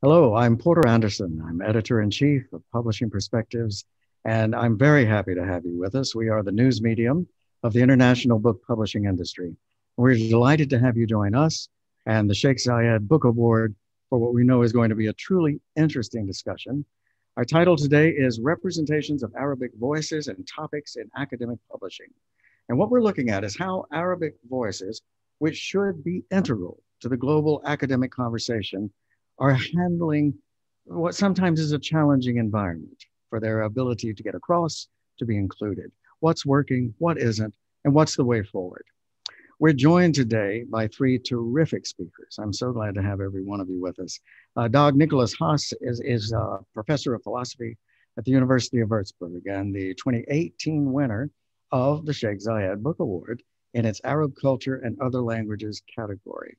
Hello, I'm Porter Anderson. I'm editor-in-chief of Publishing Perspectives, and I'm very happy to have you with us. We are the news medium of the international book publishing industry. We're delighted to have you join us and the Sheikh Zayed Book Award for what we know is going to be a truly interesting discussion. Our title today is Representations of Arabic Voices and Topics in Academic Publishing. And what we're looking at is how Arabic voices, which should be integral to the global academic conversation, are handling what sometimes is a challenging environment for their ability to get across, to be included. What's working, what isn't, and what's the way forward? We're joined today by three terrific speakers. I'm so glad to have every one of you with us. Nikolaus Hasse is a professor of philosophy at the University of Würzburg and the 2018 winner of the Sheikh Zayed Book Award in its Arab Culture and Other Languages category.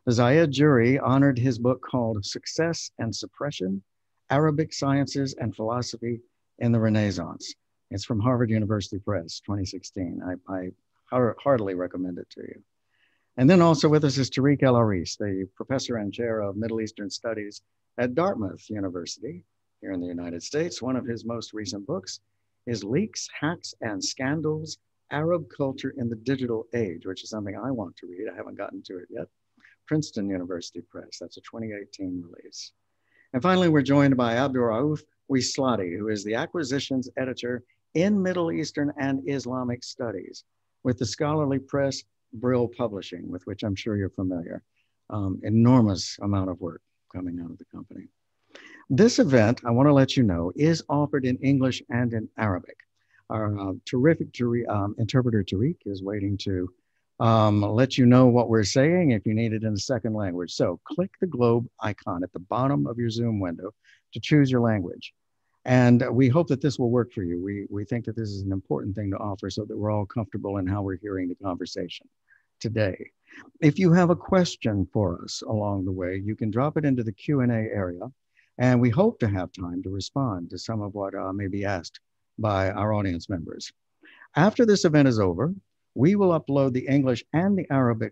The Zayed jury honored his book called Success and Suppression, Arabic Sciences and Philosophy in the Renaissance. It's from Harvard University Press, 2016. I heartily recommend it to you. And then also with us is Tarek El-Aris, the professor and chair of Middle Eastern Studies at Dartmouth University here in the United States. One of his most recent books is Leaks, Hacks, and Scandals, Arab Culture in the Digital Age, which is something I want to read. I haven't gotten to it yet. Princeton University Press. That's a 2018 release. And finally, we're joined by Abdurraouf Wislati, who is the acquisitions editor in Middle Eastern and Islamic Studies with the scholarly press Brill Publishing, with which I'm sure you're familiar. Enormous amount of work coming out of the company. This event, I want to let you know, is offered in English and in Arabic. Our terrific interpreter Tarek is waiting to let you know what we're saying if you need it in a second language. So click the globe icon at the bottom of your Zoom window to choose your language. And we hope that this will work for you. We think that this is an important thing to offer so that we're all comfortable in how we're hearing the conversation today. If you have a question for us along the way, you can drop it into the Q&A area. And we hope to have time to respond to some of what may be asked by our audience members. After this event is over, we will upload the English and the Arabic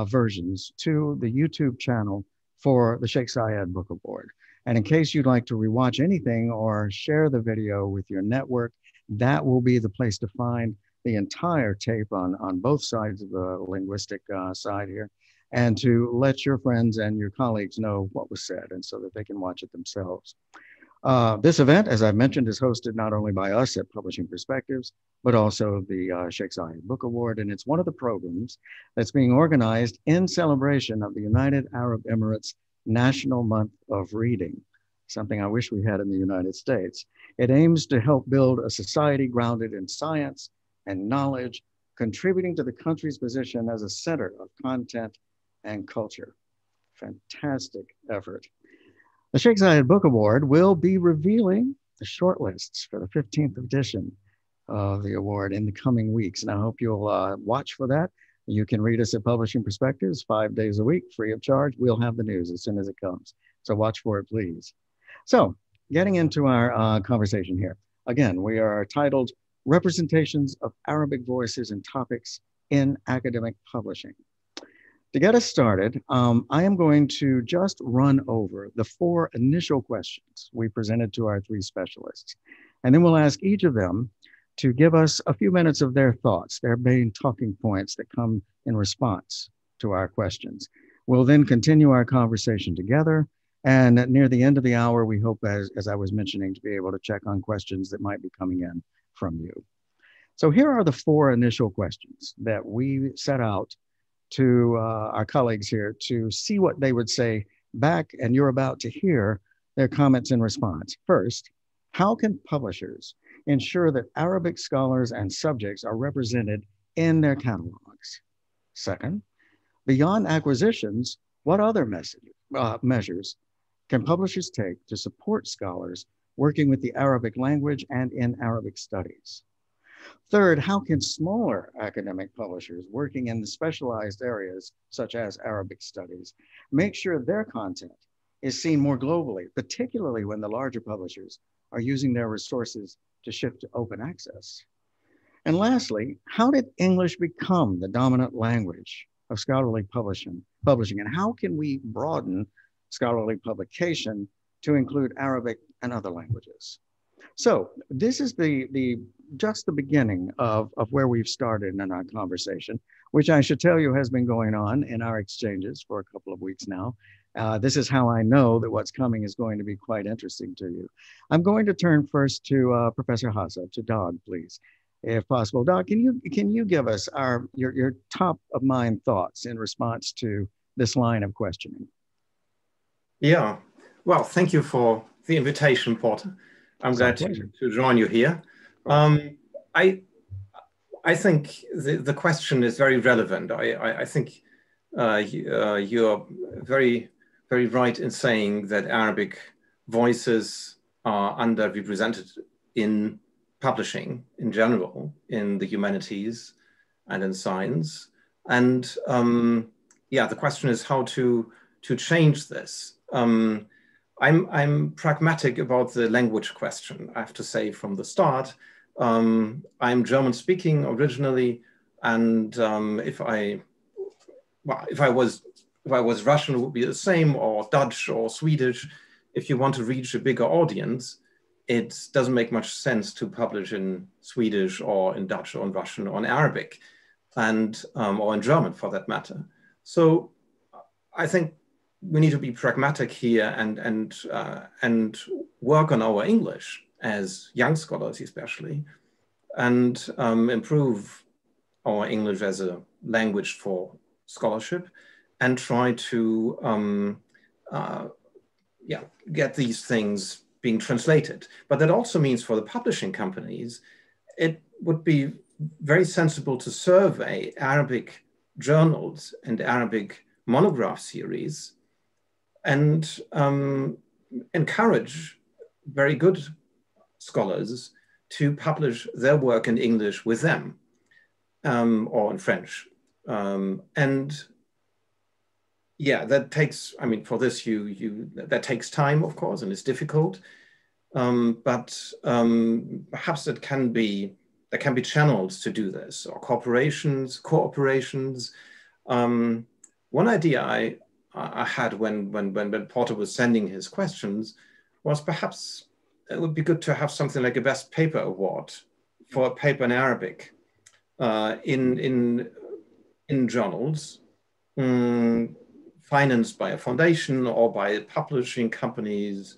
versions to the YouTube channel for the Sheikh Zayed Book Award. And in case you'd like to rewatch anything or share the video with your network, that will be the place to find the entire tape on both sides of the linguistic side here, and to let your friends and your colleagues know what was said and so that they can watch it themselves. This event, as I've mentioned, is hosted not only by us at Publishing Perspectives, but also the Sheikh Zayed Book Award. And it's one of the programs that's being organized in celebration of the United Arab Emirates National Month of Reading, something I wish we had in the United States. It aims to help build a society grounded in science and knowledge, contributing to the country's position as a center of content and culture. Fantastic effort. The Sheikh Zayed Book Award will be revealing the shortlists for the 15th edition of the award in the coming weeks. And I hope you'll watch for that. You can read us at Publishing Perspectives 5 days a week, free of charge. We'll have the news as soon as it comes. So watch for it, please. So getting into our conversation here. Again, we are titled Representations of Arabic Voices and Topics in Academic Publishing. To get us started, I am going to just run over the 4 initial questions we presented to our 3 specialists. And then we'll ask each of them to give us a few minutes of their thoughts, their main talking points that come in response to our questions. We'll then continue our conversation together. And near the end of the hour, we hope, as I was mentioning, to be able to check on questions that might be coming in from you. So here are the 4 initial questions that we set out to our colleagues here to see what they would say back, and you're about to hear their comments in response. First, how can publishers ensure that Arabic scholars and subjects are represented in their catalogs? Second, beyond acquisitions, what other measures can publishers take to support scholars working with the Arabic language and in Arabic studies? Third, how can smaller academic publishers working in the specialized areas, such as Arabic studies, make sure their content is seen more globally, particularly when the larger publishers are using their resources to shift to open access? And lastly, how did English become the dominant language of scholarly publishing, and how can we broaden scholarly publication to include Arabic and other languages. So this is just the beginning of where we've started in our conversation, which I should tell you has been going on in our exchanges for a couple of weeks now. This is how I know that what's coming is going to be quite interesting to you. I'm going to turn first to Professor Hasse, to Dag, please, if possible. Dag, can you give us your top of mind thoughts in response to this line of questioning? Yeah, well, thank you for the invitation, Porter. I'm glad to join you here. I think the question is very relevant. I think you're very, very right in saying that Arabic voices are underrepresented in publishing in general, in the humanities and in science. And yeah, the question is how to change this. I'm pragmatic about the language question, I have to say from the start. I'm German speaking originally, and if I was Russian, it would be the same, or Dutch or Swedish. If you want to reach a bigger audience, it doesn't make much sense to publish in Swedish or in Dutch or in Russian or in Arabic, and or in German for that matter. So I think we need to be pragmatic here and work on our English as young scholars especially, and improve our English as a language for scholarship, and try to get these things being translated. But that also means for the publishing companies, it would be very sensible to survey Arabic journals and Arabic monograph series and encourage very good scholars to publish their work in English with them, or in French. And yeah, that takes, I mean, for this, that takes time, of course, and it's difficult. But perhaps there can be channels to do this, or cooperations. One idea I had when Porter was sending his questions was perhaps it would be good to have something like a best paper award for a paper in Arabic in journals, financed by a foundation or by publishing companies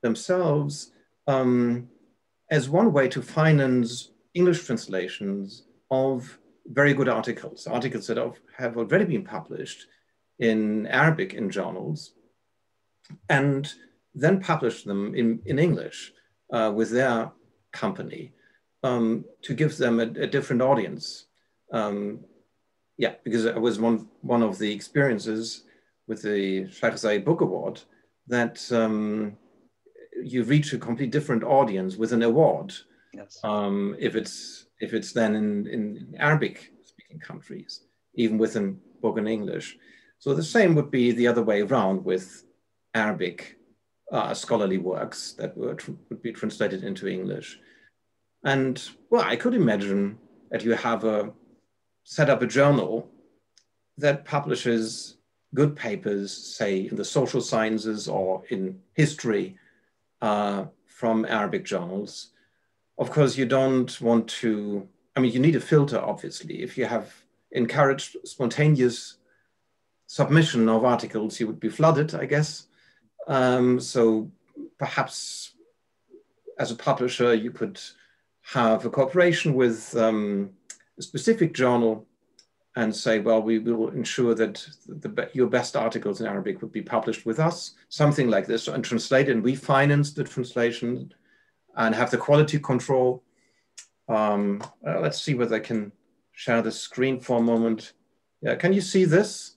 themselves, as one way to finance English translations of very good articles that have already been published in Arabic in journals, and then publish them in English with their company to give them a different audience. Yeah, because it was one of the experiences with the Sheikh Zayed Book Award that you reach a completely different audience with an award. Yes. If it's then in Arabic speaking countries, even with a book in English. So the same would be the other way around with Arabic scholarly works that would be translated into English. And well, I could imagine that you have set up a journal that publishes good papers, say in the social sciences or in history from Arabic journals. Of course, you don't want to, I mean, you need a filter, obviously. If you have encouraged spontaneous submission of articles, you would be flooded, I guess. So perhaps as a publisher, you could have a cooperation with a specific journal and say, well, we will ensure that your best articles in Arabic would be published with us, something like this, and translate, and we finance the translation and have the quality control. Let's see whether I can share the screen for a moment. Yeah, can you see this?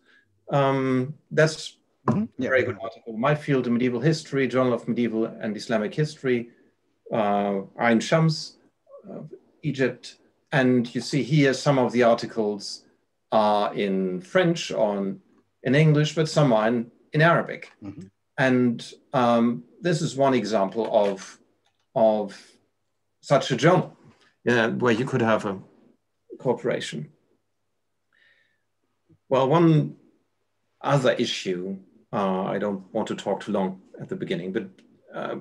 That's a very good article. My Field in Medieval History, Journal of Medieval and Islamic History, Ain Shams, Egypt. And you see here some of the articles are in French or in English, but some are in Arabic. Mm-hmm. And this is one example of such a journal where you could have a cooperation. Well, one other issue I don't want to talk too long at the beginning, but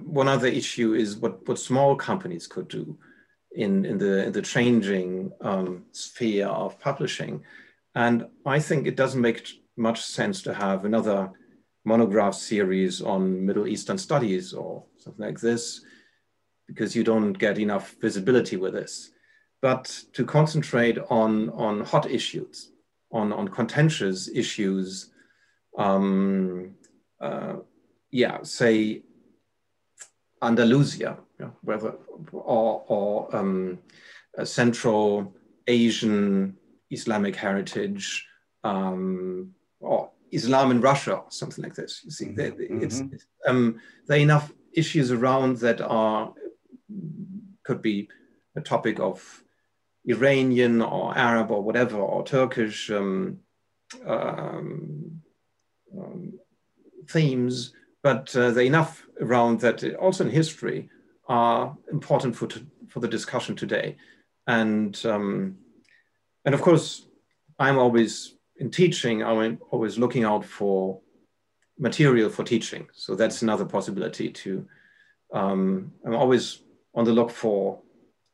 one other issue is what small companies could do in the changing sphere of publishing. And I think it doesn't make much sense to have another monograph series on Middle Eastern studies or something like this, because you don't get enough visibility with this. But to concentrate on hot issues, on contentious issues, say Andalusia, whether or Central Asian Islamic heritage, or Islam in Russia, or something like this. You see, there are enough issues around that could be a topic of Iranian or Arab or whatever, or Turkish themes, but there are enough around that also in history are important for the discussion today. And of course, I'm always in teaching, I'm always looking out for material for teaching. So that's another possibility to, I'm always on the look for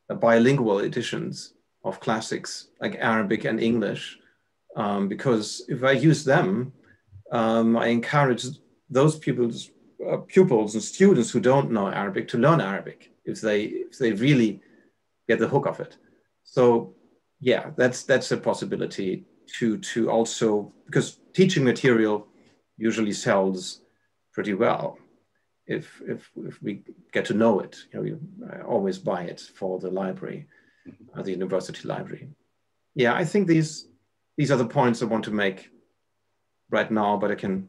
bilingual editions of classics like Arabic and English, because if I use them, I encourage those pupils and students who don't know Arabic to learn Arabic if they really get the hook of it. So yeah, that's a possibility to also, because teaching material usually sells pretty well if we get to know it. I always buy it for the library, the university library. Yeah, I think these are the points I want to make right now, but I can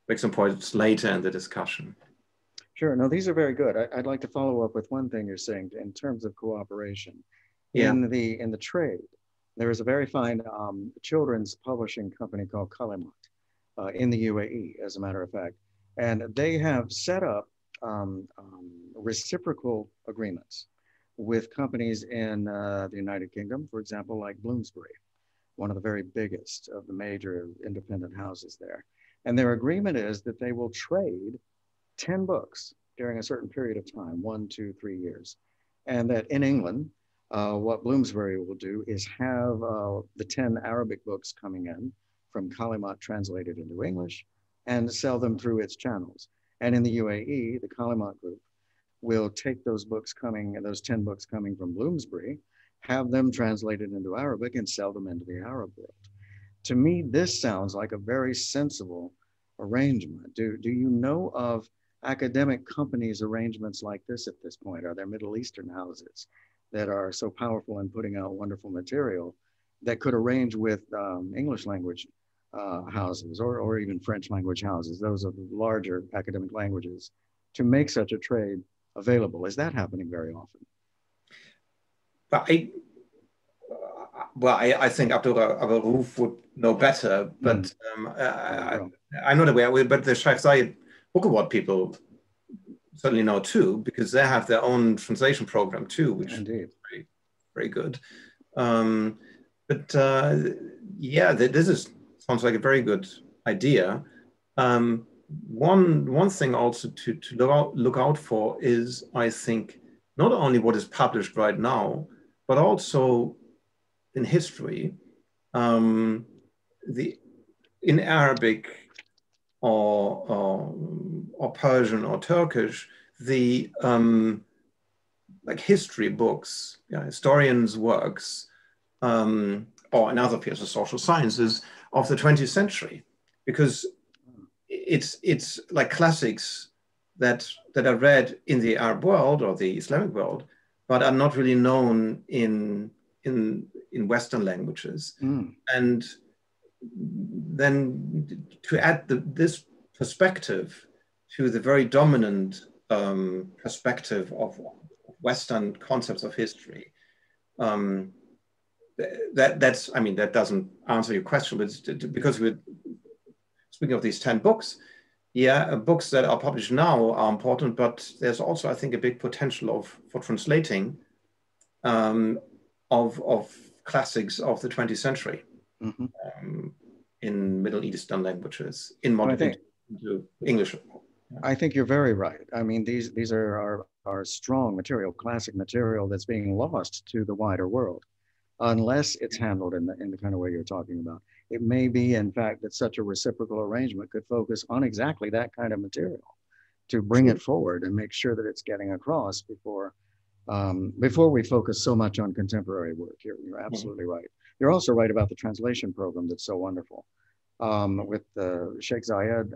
make some points later in the discussion. Sure. No, these are very good. I'd like to follow up with one thing you're saying in terms of cooperation. Yeah. In the trade, there is a very fine children's publishing company called Kalimat in the UAE, as a matter of fact. And they have set up reciprocal agreements with companies in the United Kingdom, for example, like Bloomsbury, one of the very biggest of the major independent houses there. And their agreement is that they will trade 10 books during a certain period of time, 1, 2, 3 years. And that in England, what Bloomsbury will do is have the 10 Arabic books coming in from Kalimat translated into English and sell them through its channels. And in the UAE, the Kalimat group will take those 10 books coming from Bloomsbury, have them translated into Arabic and sell them into the Arab world. To me, this sounds like a very sensible arrangement. Do you know of academic companies' arrangements like this at this point? Are there Middle Eastern houses that are so powerful in putting out wonderful material that could arrange with English language houses or even French language houses, those are the larger academic languages, to make such a trade available? Is that happening very often? I think Abdurraouf would know better, but I'm not aware. But the Sheikh Zayed Book Award people certainly know too, because they have their own translation program too, which is very, very good. Yeah, this sounds like a very good idea. One thing also to look out for is, I think, not only what is published right now, but also in history, in Arabic or Persian or Turkish, the like history books, historians' works, or in other fields of social sciences of the 20th century, because it's like classics that are read in the Arab world or the Islamic world, but are not really known in Western languages. And then to add this perspective to the very dominant perspective of Western concepts of history, that doesn't answer your question, but because we're speaking of these 10 books, books that are published now are important, but there's also, I think, a big potential for translating of classics of the 20th century in Middle Eastern languages, in modern into English. I think you're very right. I mean, these are our strong material, classic material that's being lost to the wider world, unless it's handled in the kind of way you're talking about. It may be, in fact, that such a reciprocal arrangement could focus on exactly that kind of material to bring it forward and make sure that it's getting across before we focus so much on contemporary work. You're absolutely right. You're also right about the translation program that's so wonderful. With the Sheikh Zayed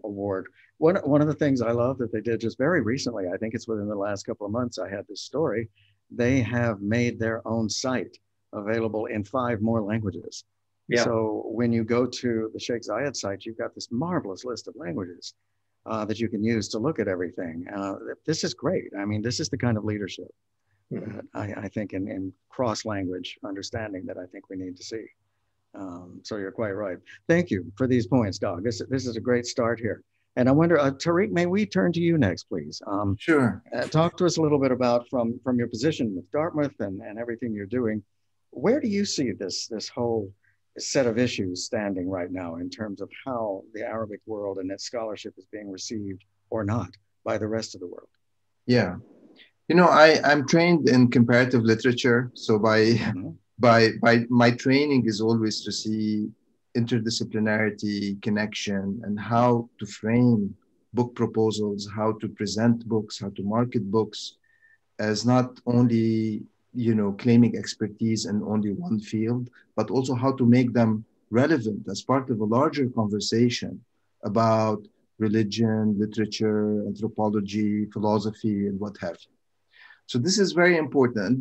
Award. One of the things I love that they did just very recently, I think it's within the last couple of months, I had this story, they have made their own site available in 5 more languages. Yeah. So when you go to the Sheikh Zayed site, you've got this marvelous list of languages that you can use to look at everything. This is great. I mean, this is the kind of leadership that I think in cross-language understanding that I think we need to see. So you're quite right. Thank you for these points, Doug. This is a great start here. And I wonder, Tarek, may we turn to you next, please? Sure. Talk to us a little bit about from your position with Dartmouth and everything you're doing. Where do you see this whole set of issues standing right now in terms of how the Arabic world and its scholarship is being received or not by the rest of the world? Yeah. You know, I'm trained in comparative literature. So by my training is always to see interdisciplinarity, connection, and how to frame book proposals, how to present books, how to market books as not only, you know, claiming expertise in only one field, but also how to make them relevant as part of a larger conversation about religion, literature, anthropology, philosophy, and what have you. So this is very important. And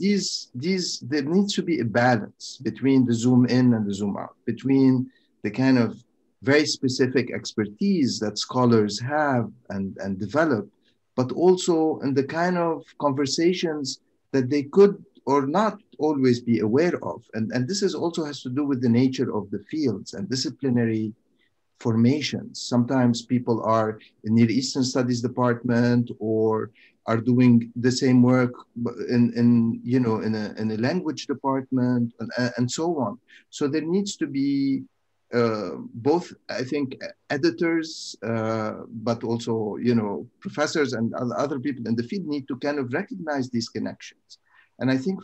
there needs to be a balance between the zoom in and the zoom out, between the kind of very specific expertise that scholars have and develop, but also in the kind of conversations that they could or not always be aware of. And this is also has to do with the nature of the fields and disciplinary formations. Sometimes people are in Near Eastern Studies department or are doing the same work in a language department and so on. So there needs to be both, I think, editors, but also, you know, professors and other people in the field need to kind of recognize these connections. And I think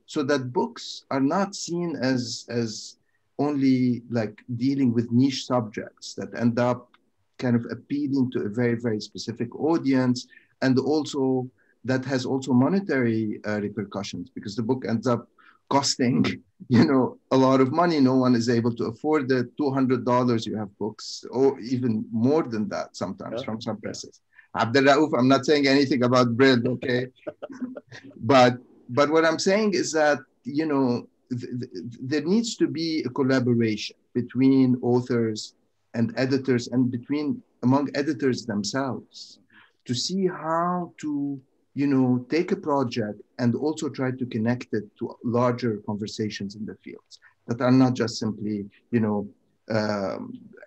so that books are not seen as only like dealing with niche subjects that end up kind of appealing to a very, very specific audience. And also that has also monetary repercussions because the book ends up costing, you know, a lot of money. No one is able to afford it. $200 you have books, or even more than that sometimes from some places. Abdurraouf, I'm not saying anything about Brill, okay? but what I'm saying is that, you know, there needs to be a collaboration between authors and editors and among editors themselves to see how to, you know, take a project and also try to connect it to larger conversations in the fields that are not just simply, you know,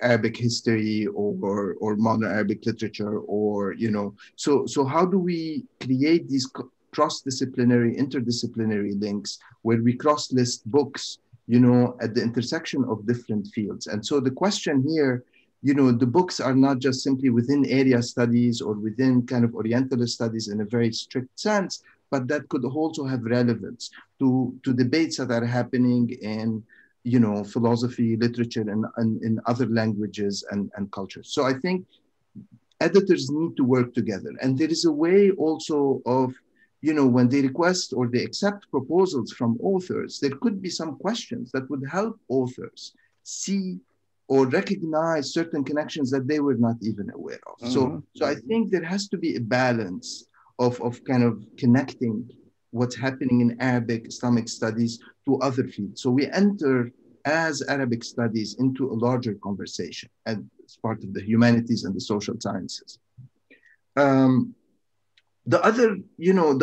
Arabic history or modern Arabic literature or, you know, so how do we create these cross-disciplinary, interdisciplinary links where we cross-list books, you know, at the intersection of different fields? And so the question here, you know, the books are not just simply within area studies or within kind of Orientalist studies in a very strict sense, but that could also have relevance to debates that are happening in, you know, philosophy, literature, and in other languages and cultures. So I think editors need to work together. And there is a way also of, you know, when they request or they accept proposals from authors, there could be some questions that would help authors see or recognize certain connections that they were not even aware of. So I think there has to be a balance of kind of connecting what's happening in Arabic Islamic studies to other fields. So we enter as Arabic studies into a larger conversation as part of the humanities and the social sciences. The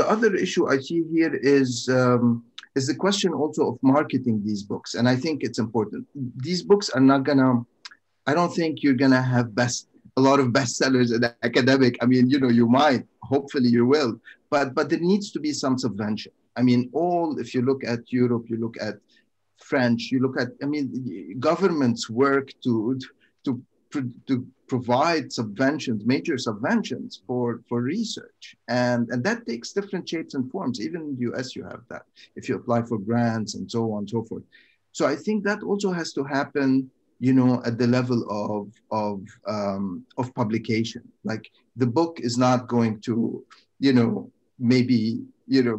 other issue I see here is the question also of marketing these books. And I think it's important. These books are not I don't think you're gonna have a lot of bestsellers in academic. I mean, you know, you might, hopefully you will, but there needs to be some subvention. I mean, if you look at Europe, you look at French, you look at, I mean, governments work to to provide subventions, major subventions for research. And that takes different shapes and forms. Even in the US, you have that, if you apply for grants and so on and so forth. So I think that also has to happen, you know, at the level of publication. Like the book is not going to, you know, maybe, you know,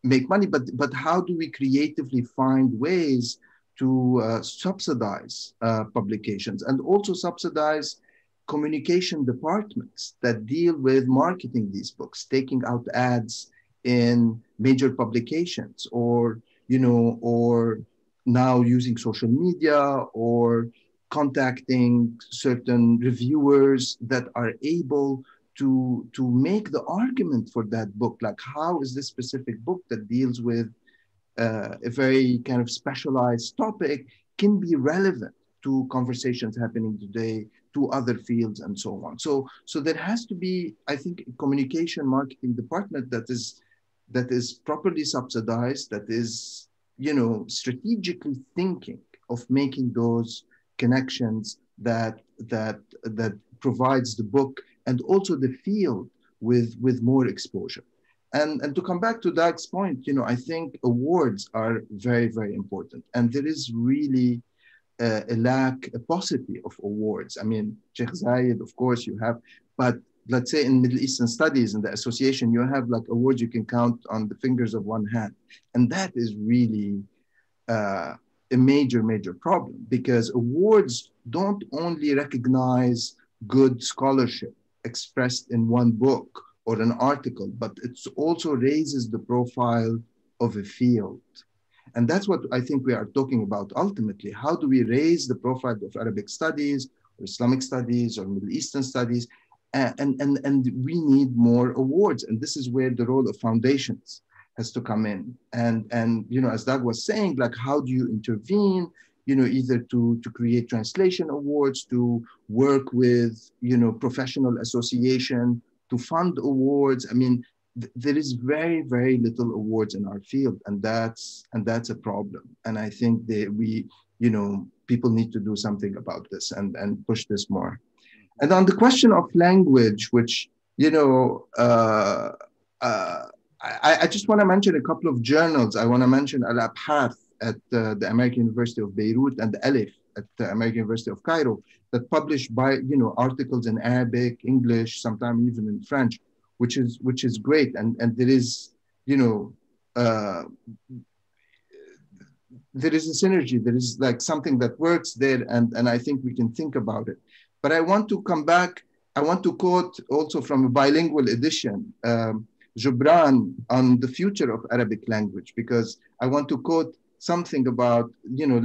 make money, but how do we creatively find ways to subsidize publications and also subsidize communication departments that deal with marketing these books, taking out ads in major publications, or, you know, or now using social media, or contacting certain reviewers that are able to make the argument for that book. Like, how is this specific book that deals with a very kind of specialized topic can be relevant to conversations happening today, to other fields, and so on. So there has to be, I think, a communication marketing department that is properly subsidized, that is, you know, strategically thinking of making those connections that provides the book and also the field with more exposure. And to come back to Doug's point, you know, I think awards are very, very important. And there is really a paucity of awards. I mean, Sheikh Zayed, of course, you have, but let's say in Middle Eastern Studies, in the association, you have like awards you can count on the fingers of one hand. And that is really a major, major problem, because awards don't only recognize good scholarship expressed in one book or an article, but it also raises the profile of a field. And that's what I think we are talking about ultimately. How do we raise the profile of Arabic studies, or Islamic studies, or Middle Eastern studies? And we need more awards. And this is where the role of foundations has to come in. And you know, as Doug was saying, like, how do you intervene? You know, either to create translation awards, to work with, you know, professional association, to fund awards. I mean, there is very, very little awards in our field, and that's a problem. And I think that we, you know, people need to do something about this and push this more. And on the question of language, which, you know, I just want to mention a couple of journals. I want to mention Al-Abhath at the American University of Beirut and Alif at the American University of Cairo, that publish articles in Arabic, English, sometimes even in French, which is great. And there is, you know, there is a synergy. There is like something that works there, and I think we can think about it. But I want to come back. I want to quote also from a bilingual edition, Gibran, on the future of Arabic language, because I want to quote something about, you know,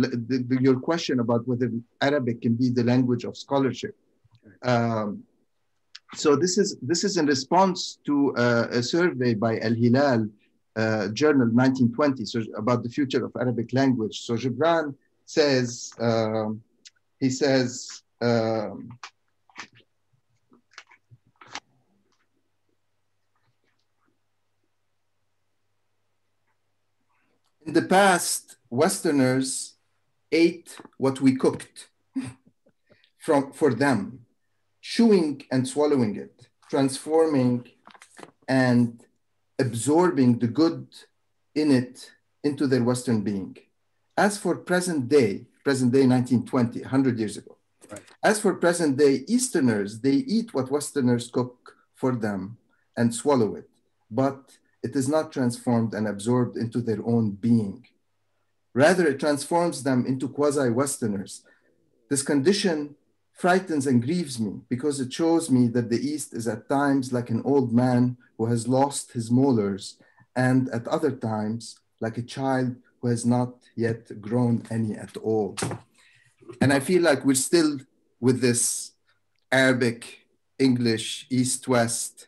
your question about whether Arabic can be the language of scholarship. So this is in response to a survey by Al Hilal journal 1920, so about the future of Arabic language. So Gibran says, he says, in the past, Westerners ate what we cooked for them, chewing and swallowing it, transforming and absorbing the good in it into their Western being. As for present day 1920, 100 years ago. Right. As for present day Easterners, they eat what Westerners cook for them and swallow it, but it is not transformed and absorbed into their own being. Rather, it transforms them into quasi-Westerners. This condition frightens and grieves me because it shows me that the East is at times like an old man who has lost his molars, and at other times like a child who has not yet grown any at all. And I feel like we're still with this Arabic, English, East-West.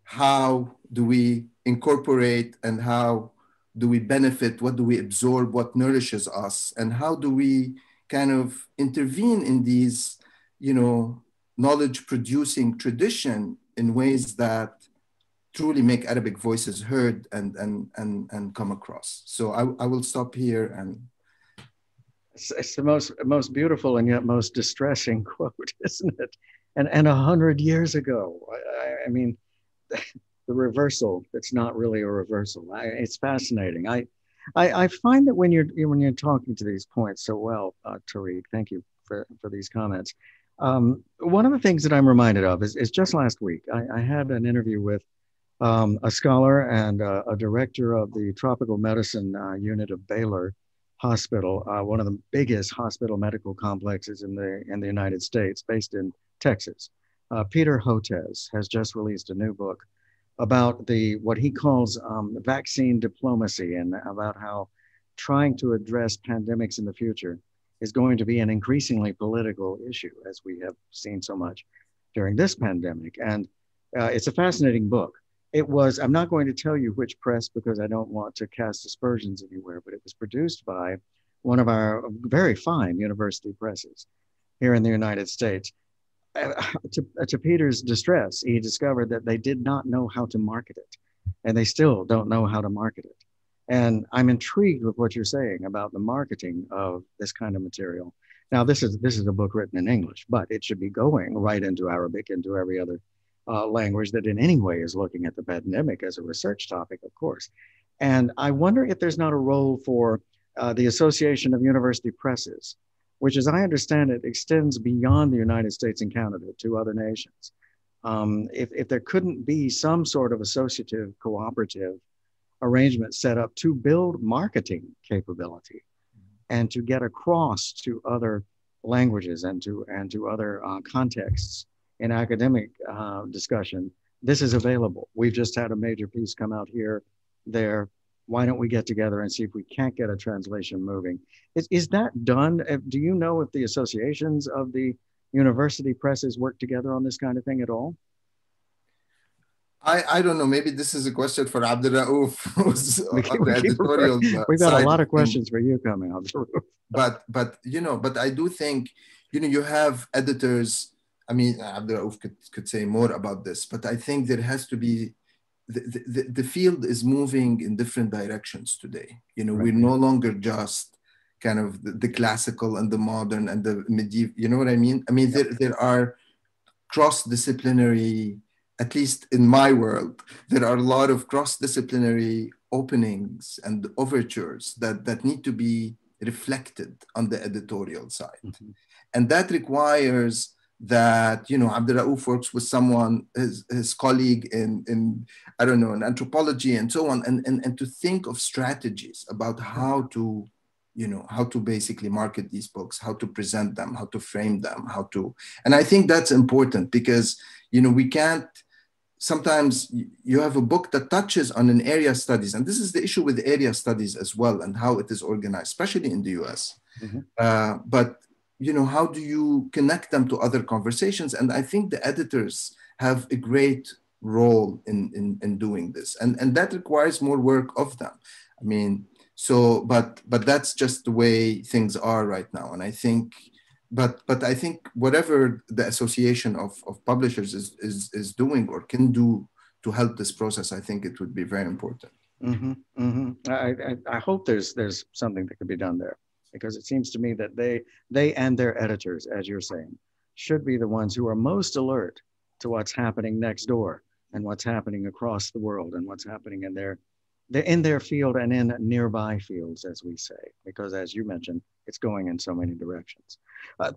How do we incorporate, and how do we benefit? What do we absorb? What nourishes us? And how do we kind of intervene in these, you know, knowledge-producing tradition in ways that truly make Arabic voices heard and come across? So I will stop here. And It's the most beautiful and yet most distressing quote, isn't it? And 100 years ago, I mean, the reversal. It's not really a reversal. It's fascinating. I find that when you're talking to these points so well, Tarek, thank you for these comments. One of the things that I'm reminded of is just last week, I had an interview with a scholar and a director of the tropical medicine unit of Baylor Hospital, one of the biggest hospital medical complexes in the United States, based in Texas. Peter Hotez has just released a new book about what he calls vaccine diplomacy, and about how trying to address pandemics in the future is going to be an increasingly political issue, as we have seen so much during this pandemic. And it's a fascinating book. I'm not going to tell you which press because I don't want to cast aspersions anywhere, but it was produced by one of our very fine university presses here in the United States. To Peter's distress, he discovered that they did not know how to market it, and they still don't know how to market it. And I'm intrigued with what you're saying about the marketing of this kind of material. Now, this is a book written in English, but it should be going right into Arabic, into every other language that in any way is looking at the pandemic as a research topic, of course. And I wonder if there's not a role for the Association of University Presses, which, as I understand it, extends beyond the United States and Canada to other nations. If there couldn't be some sort of associative, cooperative arrangement set up to build marketing capability and to get across to other languages and to other contexts in academic discussion, this is available. We've just had a major piece come out here, there. Why don't we get together and see if we can't get a translation moving? Is that done? Do you know if the associations of the university presses work together on this kind of thing at all? I don't know. Maybe this is a question for Abdurraouf, who's on the editorial We've got a lot of questions for you coming, Abdurraouf. But I do think, you have editors. I mean, Abdurraouf could say more about this, but I think there has to be, the field is moving in different directions today. Right. We're no longer just kind of the classical and the modern and the medieval, you know what I mean? I mean, there are cross-disciplinary, at least in my world, there are a lot of cross-disciplinary openings and overtures that need to be reflected on the editorial side. Mm-hmm. And that requires that, Abdurraouf works with someone, his colleague in I don't know, in anthropology and so on, and to think of strategies about how to basically market these books, how to present them, how to frame them, and I think that's important because, we can't, sometimes you have a book that touches on an area of studies, and this is the issue with area studies as well and how it is organized, especially in the US. Mm-hmm. But how do you connect them to other conversations? And I think the editors have a great role in doing this. And that requires more work of them. I mean, but that's just the way things are right now. And I think, but I think whatever the association of publishers is doing or can do to help this process, I think it would be very important. Mm-hmm, mm-hmm. I hope there's something that could be done there, because it seems to me that they and their editors, as you're saying, should be the ones who are most alert to what's happening next door and what's happening across the world and what's happening in their field and in nearby fields, as we say, because as you mentioned, it's going in so many directions.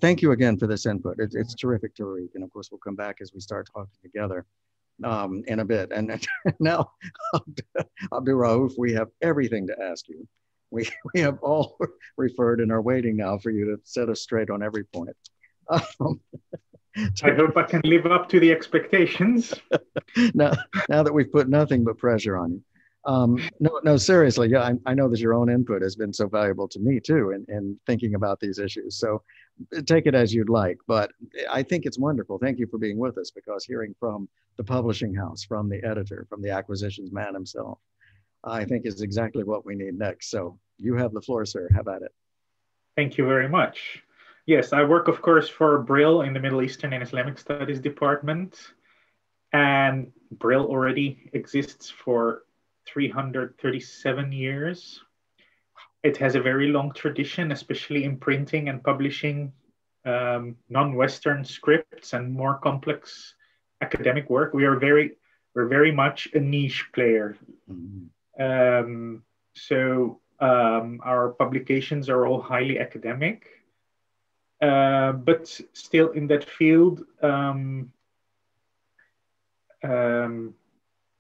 Thank you again for this input. It's terrific, Tarek. And of course, we'll come back as we start talking together in a bit. And now, Abdurraouf, we have everything to ask you. We have all referred and are waiting now for you to set us straight on every point. I hope I can live up to the expectations. now that we've put nothing but pressure on you. No, seriously, yeah, I know that your own input has been so valuable to me too in thinking about these issues. So take it as you'd like, but I think it's wonderful. Thank you for being with us, because hearing from the publishing house, from the editor, from the acquisitions man himself, I think is exactly what we need next. So you have the floor, sir. How about it? Thank you very much. Yes, I work, of course, for Brill in the Middle Eastern and Islamic Studies department. And Brill already exists for 337 years. It has a very long tradition, especially in printing and publishing non-Western scripts and more complex academic work. We're very much a niche player. So our publications are all highly academic, but still in that field,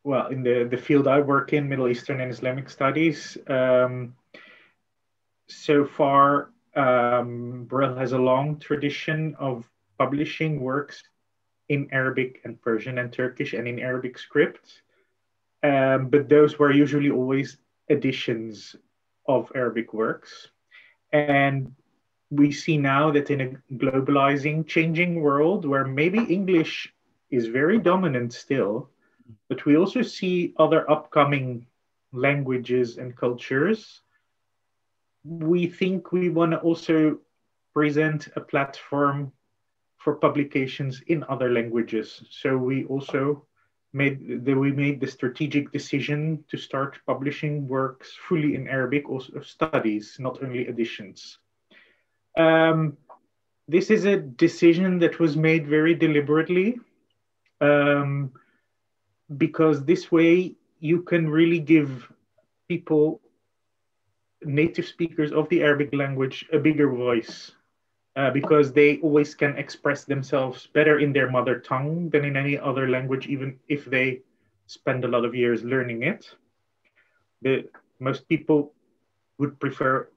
well, in the field I work in, Middle Eastern and Islamic studies, so far, Brill has a long tradition of publishing works in Arabic and Persian and Turkish and in Arabic script, but those were usually always editions of Arabic works. And we see now that in a globalizing, changing world where maybe English is very dominant still, but we also see other upcoming languages and cultures. We think we want to also present a platform for publications in other languages. So we also made the strategic decision to start publishing works fully in Arabic, also studies, not only editions. This is a decision that was made very deliberately, because this way you can really give people, native speakers of the Arabic language, a bigger voice, because they always can express themselves better in their mother tongue than in any other language, even if they spend a lot of years learning it. Most people would prefer,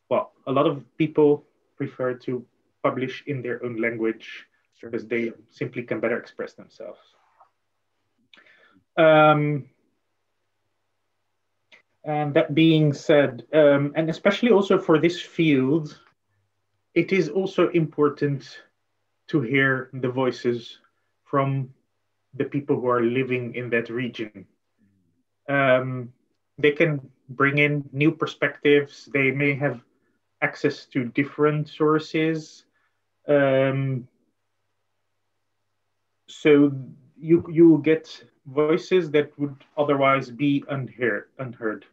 well, a lot of people prefer to publish in their own language because they simply can better express themselves. And that being said, and especially also for this field, it is also important to hear the voices from the people who are living in that region. They can bring in new perspectives. They may have access to different sources. So you get voices that would otherwise be unheard.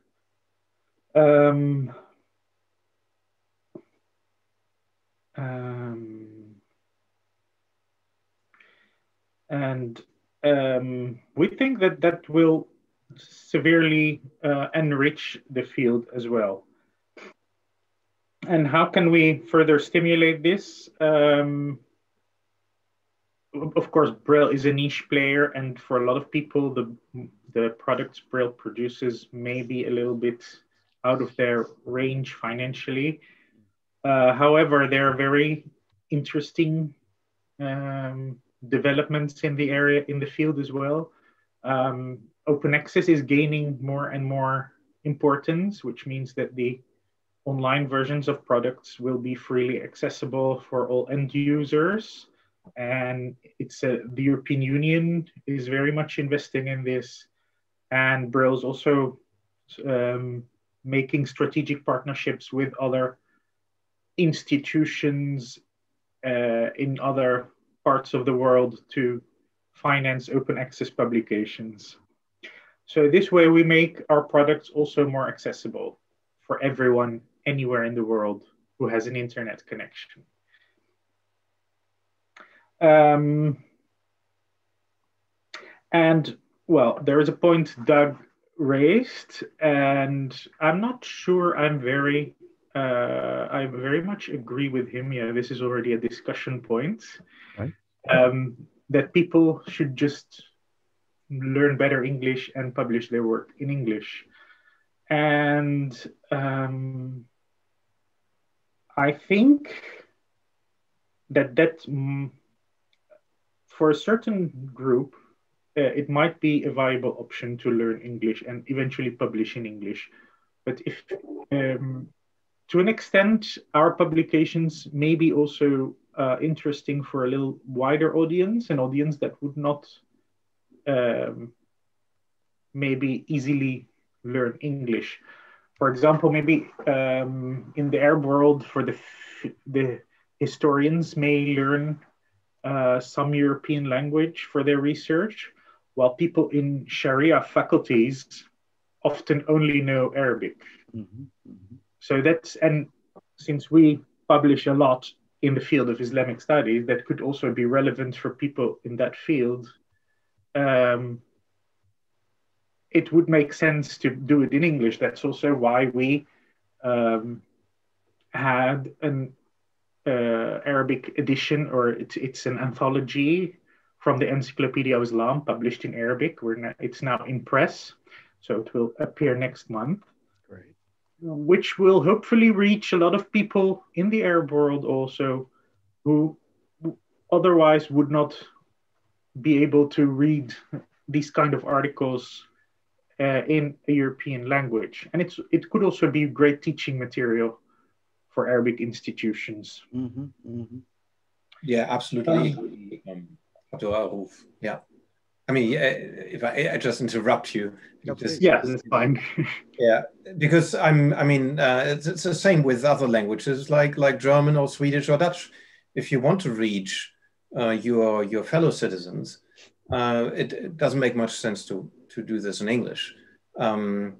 We think that will severely enrich the field as well. And how can we further stimulate this? Of course, Brill is a niche player, and for a lot of people, the products Brill produces may be a little bit out of their range financially. However, there are very interesting developments in the area, in the field as well. Open access is gaining more and more importance, which means that the online versions of products will be freely accessible for all end users. And the European Union is very much investing in this. And Brill's also making strategic partnerships with other institutions in other parts of the world to finance open access publications. So this way we make our products also more accessible for everyone anywhere in the world who has an internet connection. And well, there is a point Doug raised, and I'm not sure I very much agree with him. Yeah, this is already a discussion point. Right. That people should just learn better English and publish their work in English. And I think that for a certain group, it might be a viable option to learn English and eventually publish in English. But if, to an extent, our publications may be also interesting for a little wider audience, an audience that would not maybe easily learn English. For example, maybe in the Arab world, for the historians may learn some European language for their research, while people in Sharia faculties often only know Arabic. Mm-hmm. Mm-hmm. So that's, and since we publish a lot in the field of Islamic studies, that could also be relevant for people in that field. It would make sense to do it in English. That's also why we had an Arabic edition, or it's an anthology from the Encyclopedia of Islam published in Arabic. It's now in press, so it will appear next month. Great. Which will hopefully reach a lot of people in the Arab world also, who otherwise would not be able to read these kind of articles in a European language. And it could also be great teaching material for Arabic institutions. Mm-hmm, mm-hmm. Yeah, absolutely. Abdurraouf. Yeah. I mean, if I just interrupt you. Yeah, that's fine. Yeah, because it's the same with other languages like German or Swedish or Dutch. If you want to reach your fellow citizens, it doesn't make much sense to do this in English. But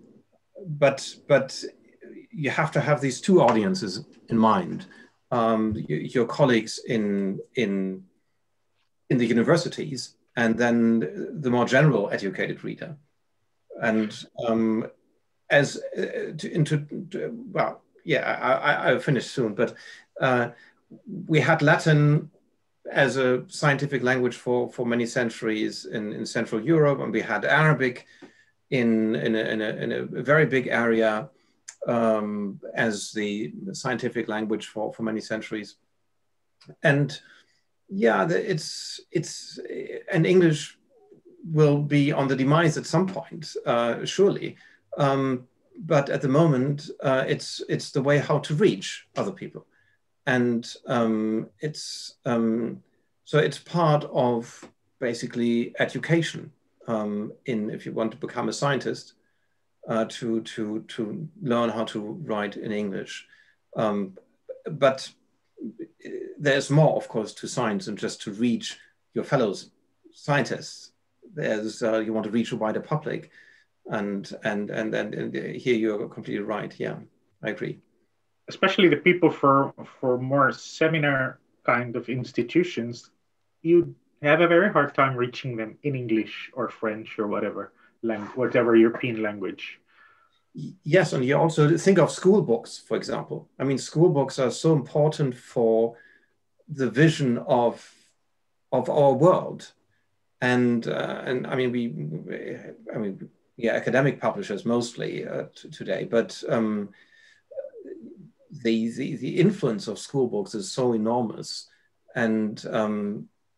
you have to have these two audiences in mind. Your colleagues in the universities, and then the more general educated reader. And I'll finish soon, but we had Latin as a scientific language for many centuries in Central Europe, and we had Arabic in a very big area as the scientific language for many centuries. And yeah, and English will be on the demise at some point, surely. But at the moment, it's the way how to reach other people. And so it's part of basically education if you want to become a scientist, to learn how to write in English. But there's more, of course, to science than just to reach your fellow scientists. There's you want to reach a wider public, and here you're completely right. Yeah, I agree. Especially the people for more seminar kind of institutions, you have a very hard time reaching them in English or French or whatever European language. Yes, and you also think of school books, for example. I mean, school books are so important for the vision of our world, and I mean, academic publishers mostly today, but the influence of school books is so enormous, and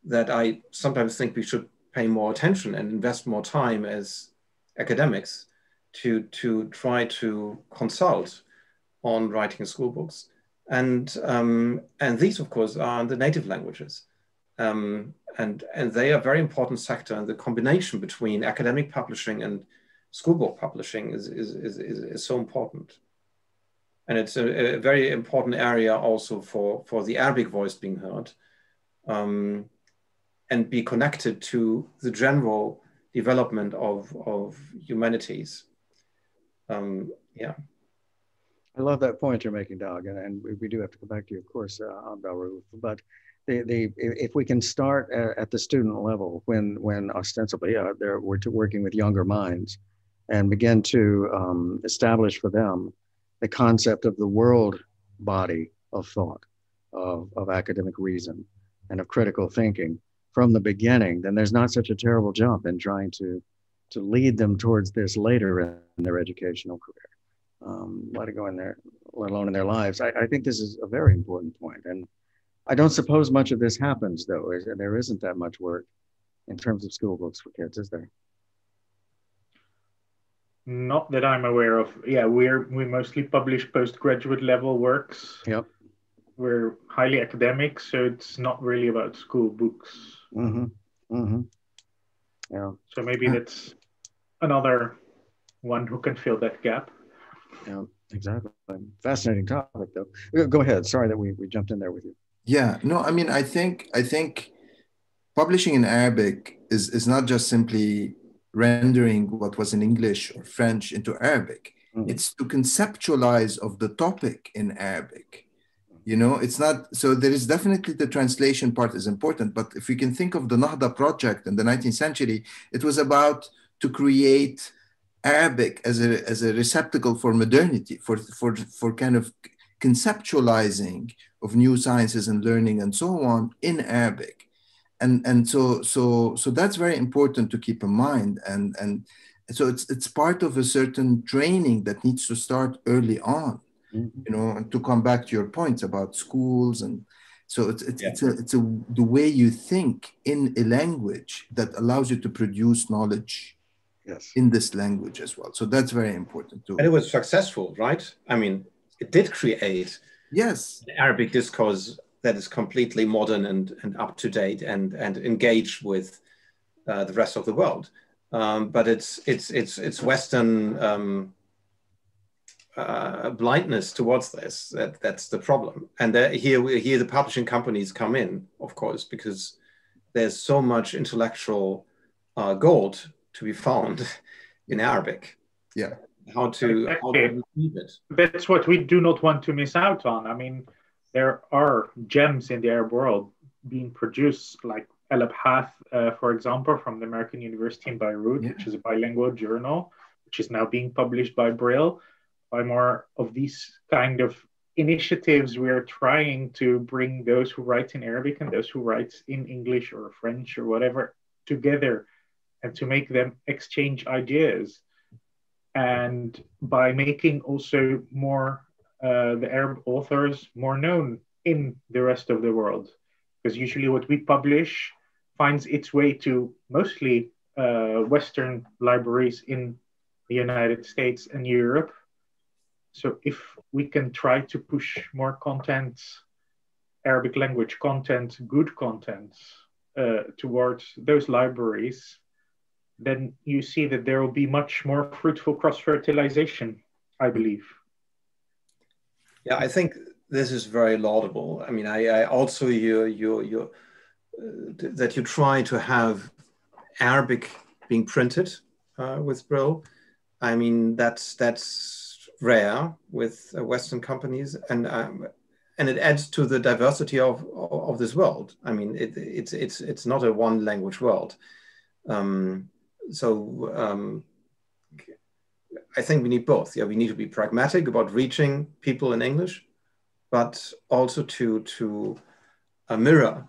that I sometimes think we should pay more attention and invest more time as academics to try to consult on writing school books. And these, of course, are the native languages. And they are a very important sector, and the combination between academic publishing and school book publishing is so important. And it's a very important area also for the Arabic voice being heard, and be connected to the general development of humanities. Yeah. I love that point you're making, Doug, and we do have to come back to you, of course, Abdurraouf. But if we can start at the student level, when ostensibly we're working with younger minds, and begin to establish for them the concept of the world body of thought, of academic reason, and of critical thinking from the beginning, then there's not such a terrible jump in trying to lead them towards this later in their educational career. Let it go in there, let alone in their lives. I think this is a very important point. And I don't suppose much of this happens, though. There isn't that much work in terms of school books for kids, is there? Not that I'm aware of. Yeah, we mostly publish postgraduate level works. Yep. We're highly academic, so it's not really about school books. Mm-hmm. Mm-hmm. Yeah. So maybe that's another one who can fill that gap. Yeah, exactly. Fascinating topic, though. Go ahead. Sorry that we jumped in there with you. Yeah. No, I mean, I think publishing in Arabic is not just simply rendering what was in English or French into Arabic. It's to conceptualize of the topic in Arabic. You know, it's not, so there is definitely the translation part is important, but if we can think of the Nahda project in the 19th century, it was about to create Arabic as a receptacle for modernity, for kind of conceptualizing of new sciences and learning and so on in Arabic. And so that's very important to keep in mind. And so it's part of a certain training that needs to start early on. You know, and to come back to your points about schools, and so it's the way you think in a language that allows you to produce knowledge in this language as well. So that's very important too. And it was successful, right? I mean, it did create an Arabic discourse that is completely modern and up to date and engaged with the rest of the world. But it's Western. Blindness towards this, that's the problem. And here the publishing companies come in, of course, because there's so much intellectual gold to be found in Arabic. How to receive it. That's what we do not want to miss out on. I mean, there are gems in the Arab world being produced, like El Abhath, for example, from the American University in Beirut, which is a bilingual journal, which is now being published by Brill. By more of these kind of initiatives, we are trying to bring those who write in Arabic and those who write in English or French or whatever together, and to make them exchange ideas. And by making also more the Arab authors more known in the rest of the world, because usually what we publish finds its way to mostly Western libraries in the United States and Europe. So if we can try to push more content, Arabic language content, good content towards those libraries, then you see that there will be much more fruitful cross-fertilization, I believe. Yeah, I think this is very laudable. I mean, I also that you try to have Arabic being printed with Brill. I mean, that's rare with Western companies, and it adds to the diversity of this world. I mean, it's not a one language world. I think we need both. Yeah, we need to be pragmatic about reaching people in English, but also to mirror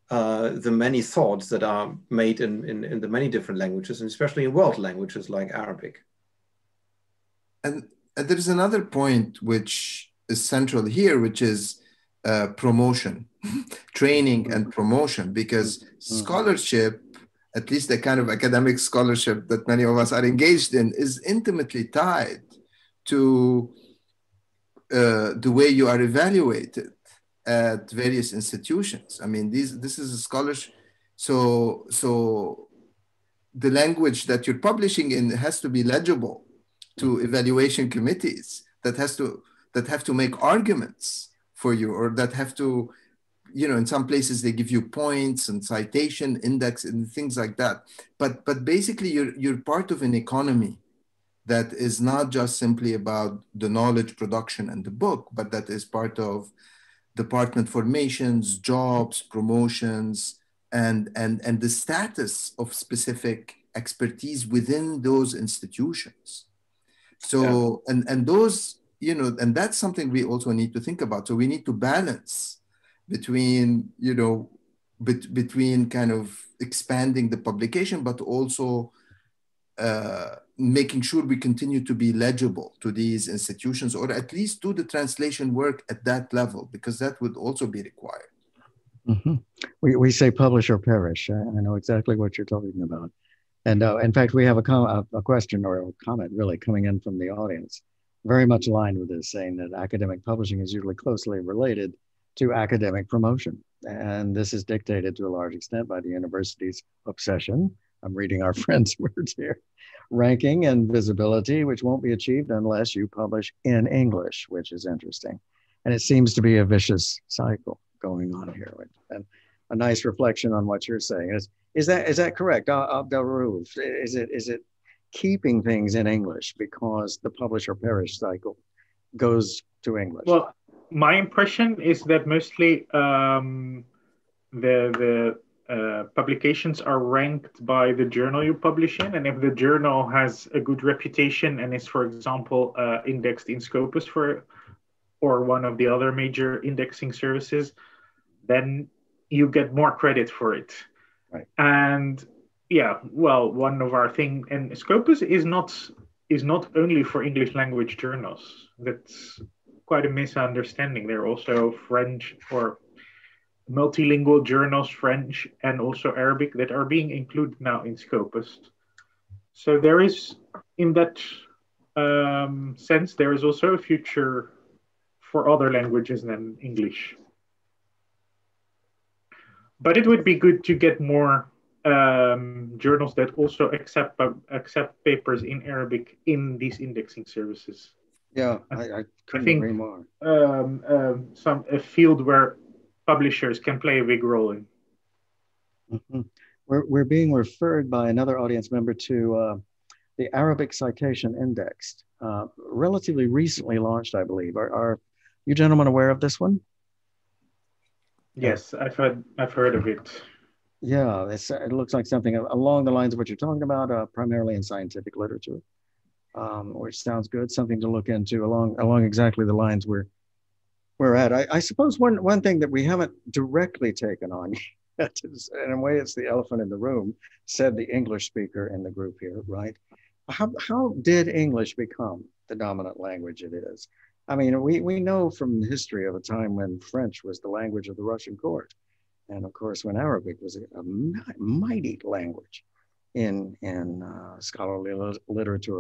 the many thoughts that are made in the many different languages, and especially in world languages like Arabic. And there is another point which is central here, which is promotion, training and promotion, because scholarship, at least the kind of academic scholarship that many of us are engaged in, is intimately tied to the way you are evaluated at various institutions. I mean, this is a scholarship. So the language that you're publishing in has to be legible to evaluation committees that have to make arguments for you, or that have to, you know, in some places they give you points and citation index and things like that. But basically you're part of an economy that is not just simply about the knowledge production and the book, but that is part of department formations, jobs, promotions, and the status of specific expertise within those institutions. So, and those, you know, and that's something we also need to think about. So we need to balance between, you know, between kind of expanding the publication, but also making sure we continue to be legible to these institutions, or at least do the translation work at that level, because that would also be required. We say publish or perish. I know exactly what you're talking about. And in fact, we have a question or a comment really coming in from the audience, very much aligned with this, saying that academic publishing is usually closely related to academic promotion. And this is dictated to a large extent by the university's obsession. I'm reading our friend's words here. Ranking and visibility, which won't be achieved unless you publish in English, which is interesting. And it seems to be a vicious cycle going on here. And a nice reflection on what you're saying. Is that correct, Abdurraouf? Is it keeping things in English because the publish or perish cycle goes to English? Well, my impression is that mostly the publications are ranked by the journal you publish in, and if the journal has a good reputation and is, for example, indexed in Scopus or one of the other major indexing services, then you get more credit for it. Right. And yeah, well, one of our thing, and Scopus is not only for English language journals. That's quite a misunderstanding. There are also French or multilingual journals, French and also Arabic, that are being included now in Scopus. So there is, in that sense, there is also a future for other languages than English. But it would be good to get more journals that also accept papers in Arabic in these indexing services. Yeah, I couldn't agree more. A field where publishers can play a big role in. Mm-hmm. We're being referred by another audience member to the Arabic Citation Index, relatively recently launched, I believe. Are you gentlemen aware of this one? Yes, I've heard of it. Yeah, it looks like something along the lines of what you're talking about, primarily in scientific literature, which sounds good. Something to look into along exactly the lines we're at. I suppose one thing that we haven't directly taken on yet is, in a way, it's the elephant in the room, said the English speaker in the group here, right? How did English become the dominant language it is? I mean, we know from history of a time when French was the language of the Russian court. And of course, when Arabic was a mighty language in scholarly literature.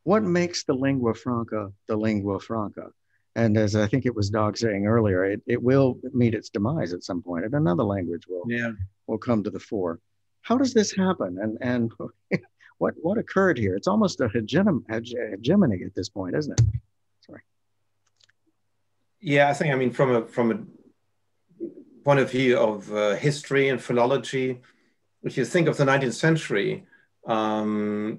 What makes the lingua franca the lingua franca? And as I think it was Doug saying earlier, it will meet its demise at some point, and another language will come to the fore. How does this happen? And what occurred here? It's almost a hegemony at this point, isn't it? Sorry. Yeah, I think, I mean, from a point of view of history and philology, if you think of the 19th century, the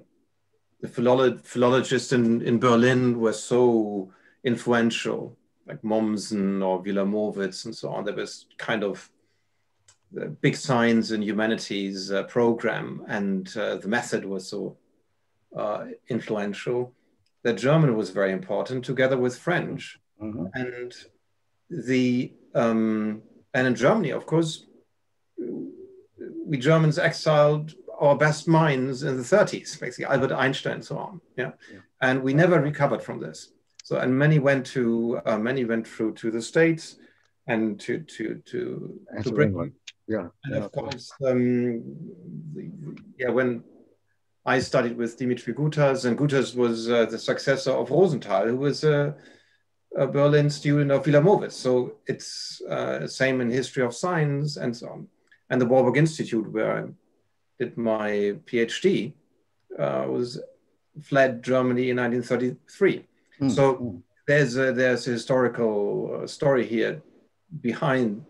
philologists in Berlin were so influential, like Mommsen or Wilamowitz and so on. There was kind of the big science and humanities program, and the method was so influential that German was very important, together with French. Mm-hmm. And in Germany, of course, we Germans exiled our best minds in the 30s, basically Albert Einstein and so on. Yeah. And we never recovered from this. So, and many went through to the States and to Britain. Yeah. And of course, when I studied with Dimitri Gutas, and Gutas was the successor of Rosenthal, who was a Berlin student of Wilamowitz. So it's same in history of science and so on. And the Warburg Institute, where I did my PhD, fled Germany in 1933. So there's a historical story here behind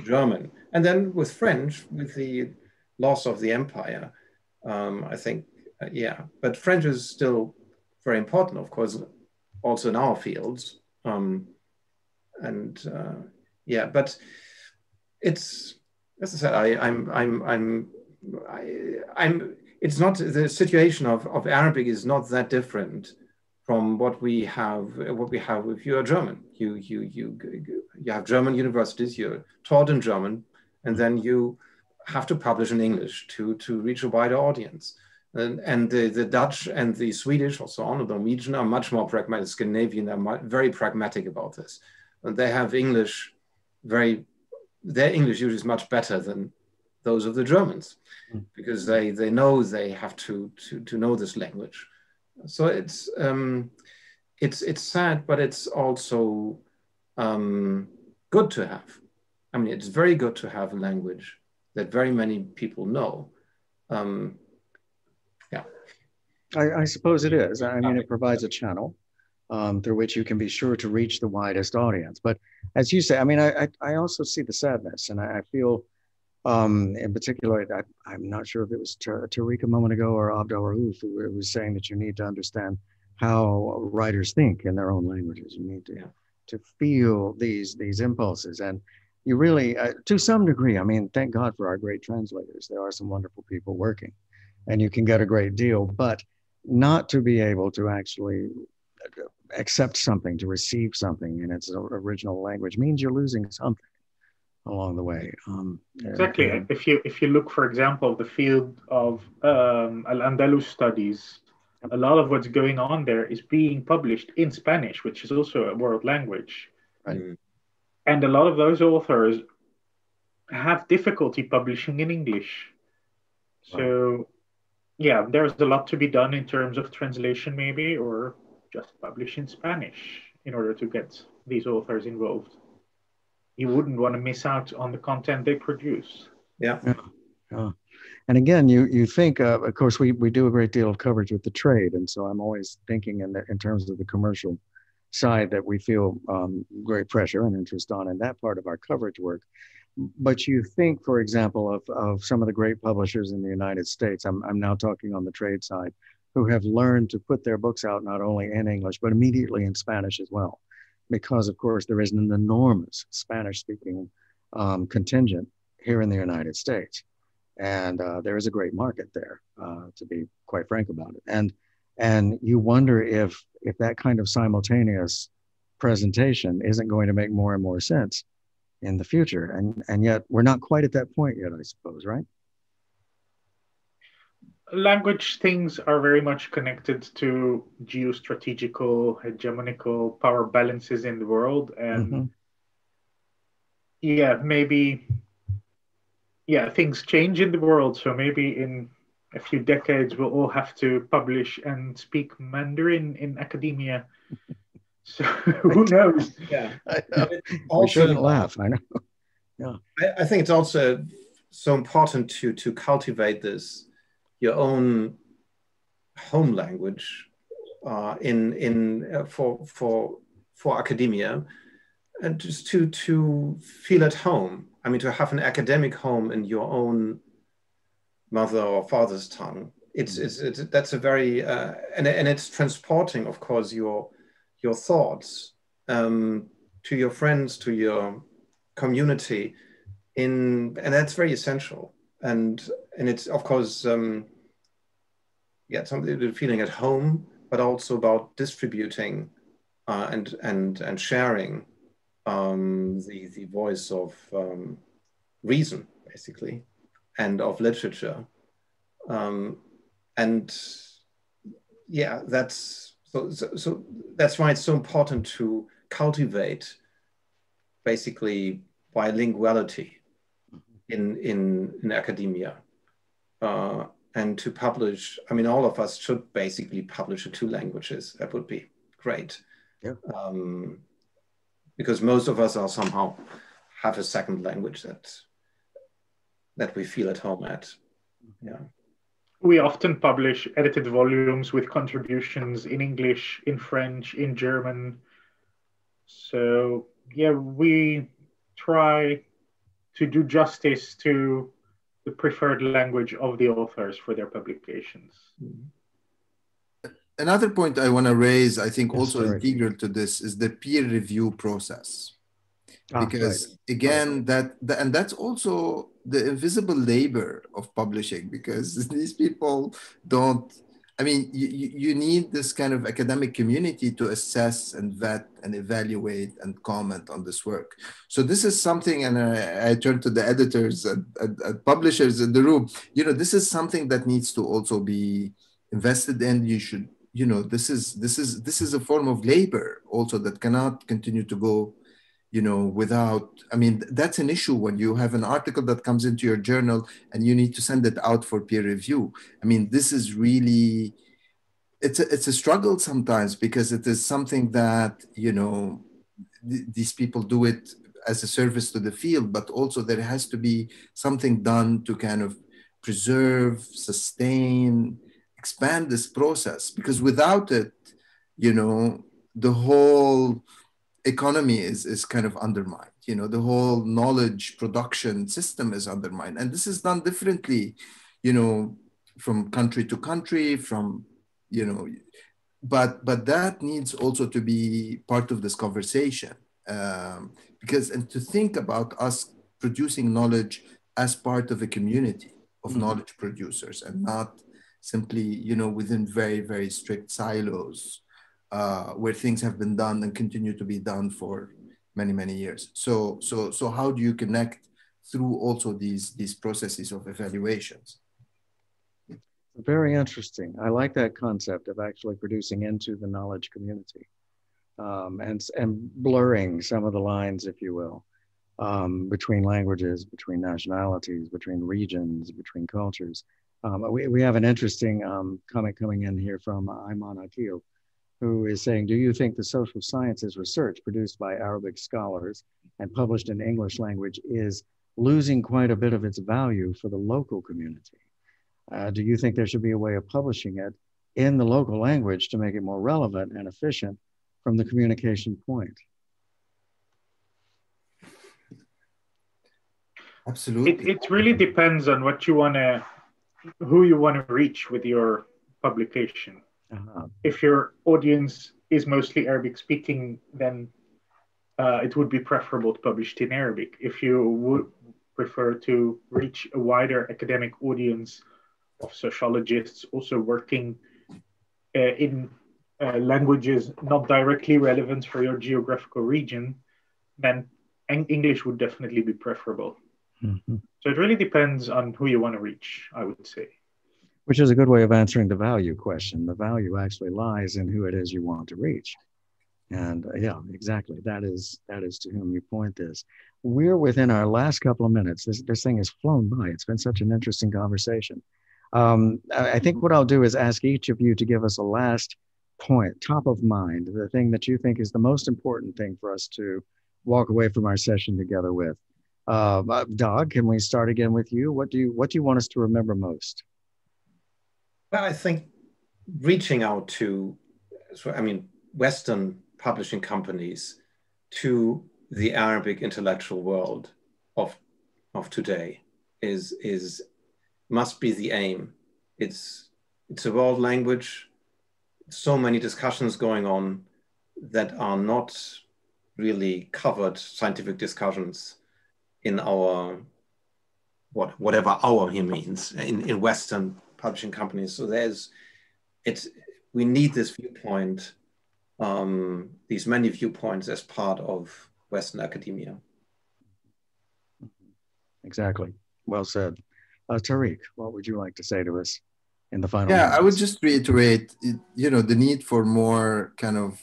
German. And then with French, with the loss of the empire, I think, but French is still very important, of course, also in our fields. But it's, as I said, it's not, the situation of Arabic is not that different from what we have if you are German. You have German universities, you're taught in German, and then you have to publish in English to reach a wider audience. And the Dutch and the Swedish, or so on, the Norwegian are much more pragmatic. Scandinavian are very pragmatic about this. And they have English their English usually is much better than those of the Germans, because they know they have to know this language. So it's sad, but it's also good to have. I mean, it's very good to have a language that very many people know. I suppose it is. I mean, it provides a channel through which you can be sure to reach the widest audience. But as you say, I mean, I also see the sadness, and I feel In particular, I'm not sure if it was Tarek a moment ago or Abdurraouf who was saying that you need to understand how writers think in their own languages. You need to feel these impulses, and you really, to some degree, I mean, thank God for our great translators. There are some wonderful people working, and you can get a great deal, but not to be able to actually accept something, to receive something in its original language means you're losing something along the way. Exactly. If you look, for example, the field of Al-Andalus studies, a lot of what's going on there is being published in Spanish, which is also a world language. Right. And a lot of those authors have difficulty publishing in English. So, yeah, there's a lot to be done in terms of translation, maybe, or just publish in Spanish in order to get these authors involved. You wouldn't want to miss out on the content they produce. Yeah. And again, you think, of course, we do a great deal of coverage with the trade. And so I'm always thinking in terms of the commercial side that we feel great pressure and interest on in that part of our coverage work. But you think, for example, of some of the great publishers in the United States, I'm now talking on the trade side, who have learned to put their books out not only in English, but immediately in Spanish as well. Because, of course, there is an enormous Spanish-speaking contingent here in the United States. And there is a great market there, to be quite frank about it. And you wonder if that kind of simultaneous presentation isn't going to make more and more sense in the future. And yet we're not quite at that point yet, I suppose, right? Language things are very much connected to geostrategical, hegemonical power balances in the world. And things change in the world. So maybe in a few decades, we'll all have to publish and speak Mandarin in academia. So who knows? Yeah. We shouldn't laugh, I know. Yeah. I think it's also so important to cultivate this, your own home language for academia, and just to feel at home. I mean, to have an academic home in your own mother or father's tongue. That's a very and it's transporting, of course, your thoughts to your friends, to your community, and that's very essential. And it's, of course, something feeling at home, but also about distributing and sharing the voice of reason, basically, and of literature. That's so that's why it's so important to cultivate basically bilinguality in academia, and to publish. I mean, all of us should basically publish in 2 languages. That would be great. Yeah. Because most of us are somehow have a second language that we feel at home at. Yeah. We often publish edited volumes with contributions in English, in French, in German. So yeah, we try to do justice to the preferred language of the authors for their publications. Another point I want to raise, I think also integral to this, is the peer review process. Because again, and that's also the invisible labor of publishing, because these people don't, I mean, you need this kind of academic community to assess and vet and evaluate and comment on this work. So this is something, and I turn to the editors and publishers in the room, this is something that needs to also be invested in. You should, this is a form of labor also that cannot continue to go without, I mean, that's an issue when you have an article that comes into your journal and you need to send it out for peer review. I mean, this is really, it's a struggle sometimes, because it is something that, these people do it as a service to the field, but also there has to be something done to kind of preserve, sustain, expand this process, because without it, the whole economy is kind of undermined. the whole knowledge production system is undermined. And this is done differently, from country to country, but that needs also to be part of this conversation, and to think about us producing knowledge as part of a community of knowledge producers, and not simply, within very, very strict silos, where things have been done and continue to be done for many, many years. So how do you connect through also these processes of evaluations? Very interesting. I like that concept of actually producing into the knowledge community, and blurring some of the lines, if you will, between languages, between nationalities, between regions, between cultures. We have an interesting comment coming in here from Ayman Akil, who is saying, do you think the social sciences research produced by Arabic scholars and published in English language is losing quite a bit of its value for the local community? Do you think there should be a way of publishing it in the local language to make it more relevant and efficient from the communication point? Absolutely. It really depends on who you want to reach with your publication. If your audience is mostly Arabic speaking, then it would be preferable to publish it in Arabic. If you would prefer to reach a wider academic audience of sociologists also working in languages not directly relevant for your geographical region, then English would definitely be preferable. So it really depends on who you want to reach, I would say. Which is a good way of answering the value question. The value actually lies in who it is you want to reach. And yeah, exactly. That is to whom you point this. We're within our last couple of minutes. This thing has flown by. It's been such an interesting conversation. I think what I'll do is ask each of you to give us a last point, top of mind, the thing that you think is the most important thing for us to walk away from our session together with. Doug, can we start again with you? What do you want us to remember most? Well, I think reaching out to, Western publishing companies, to the Arabic intellectual world of today must be the aim. It's a world language. So many discussions going on that are not really covered scientific discussions in our, whatever our he means, in Western publishing companies. So we need this viewpoint, these many viewpoints as part of Western academia. Exactly. Well said. Tarek, what would you like to say to us in the final Yeah, minutes? I would just reiterate, the need for more kind of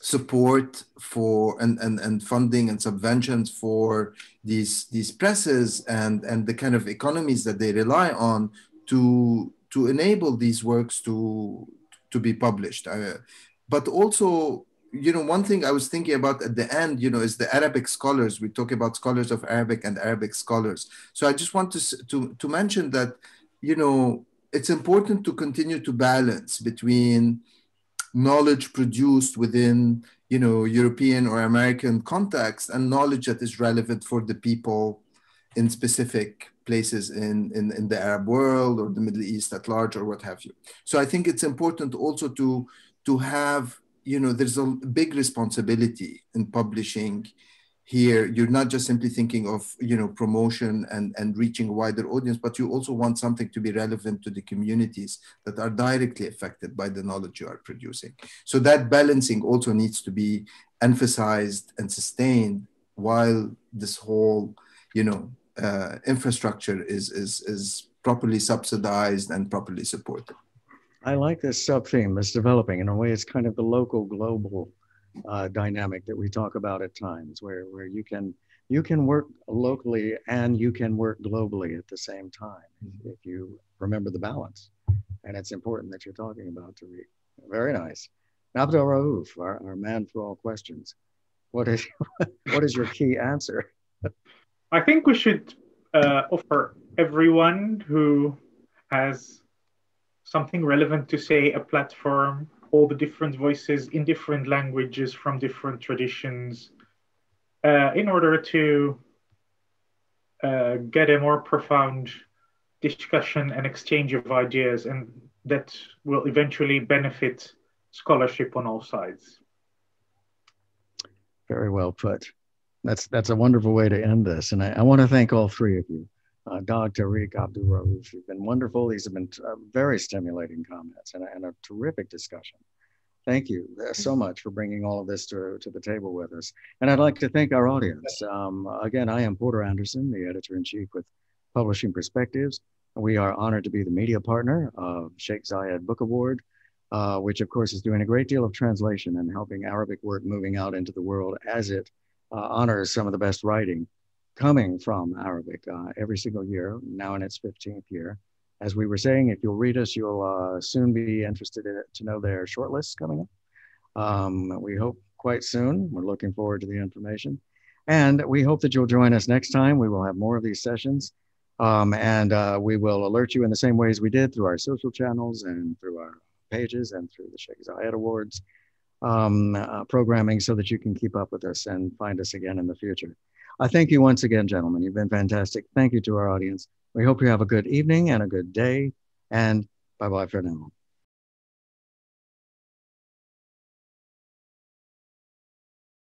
support for and funding and subventions for these presses and the kind of economies that they rely on to enable these works to be published. But also, one thing I was thinking about at the end, is the Arabic scholars. We talk about scholars of Arabic and Arabic scholars. So I just want to mention that, it's important to continue to balance between knowledge produced within, European or American context and knowledge that is relevant for the people in specific places in the Arab world or the Middle East at large or what have you. So I think it's important also to have, there's a big responsibility in publishing here. You're not just simply thinking of, promotion and reaching a wider audience, but you also want something to be relevant to the communities that are directly affected by the knowledge you are producing. So that balancing also needs to be emphasized and sustained while this whole, infrastructure is properly subsidized and properly supported. I like this sub-theme that's developing. In a way, it's kind of the local global dynamic that we talk about at times, where you can work locally and you can work globally at the same time, if you remember the balance. And it's important that you're talking about, Tarek. Very nice. Abdurraouf, our man for all questions. What is your key answer? I think we should offer everyone who has something relevant to say a platform all the different voices in different languages from different traditions in order to get a more profound discussion and exchange of ideas, and that will eventually benefit scholarship on all sides. Very well put. That's a wonderful way to end this. And I want to thank all three of you. Dr. Tarek, Abdurraouf, you've been wonderful. These have been very stimulating comments and a terrific discussion. Thank you so much for bringing all of this to the table with us. And I'd like to thank our audience. Again, I am Porter Anderson, the editor-in-chief with Publishing Perspectives. We are honored to be the media partner of Sheikh Zayed Book Award, which of course is doing a great deal of translation and helping Arabic work moving out into the world as it honors some of the best writing coming from Arabic every single year, now in its 15th year. As we were saying, if you'll read us, you'll soon be interested in it to know their shortlists coming up. We hope quite soon. We're looking forward to the information. And we hope that you'll join us next time. We will have more of these sessions. And we will alert you in the same ways we did through our social channels and through our pages and through the Sheikh Zayed Awards programming, so that you can keep up with us and find us again in the future. I thank you once again, gentlemen. You've been fantastic. Thank you to our audience. We hope you have a good evening and a good day, and bye-bye for now.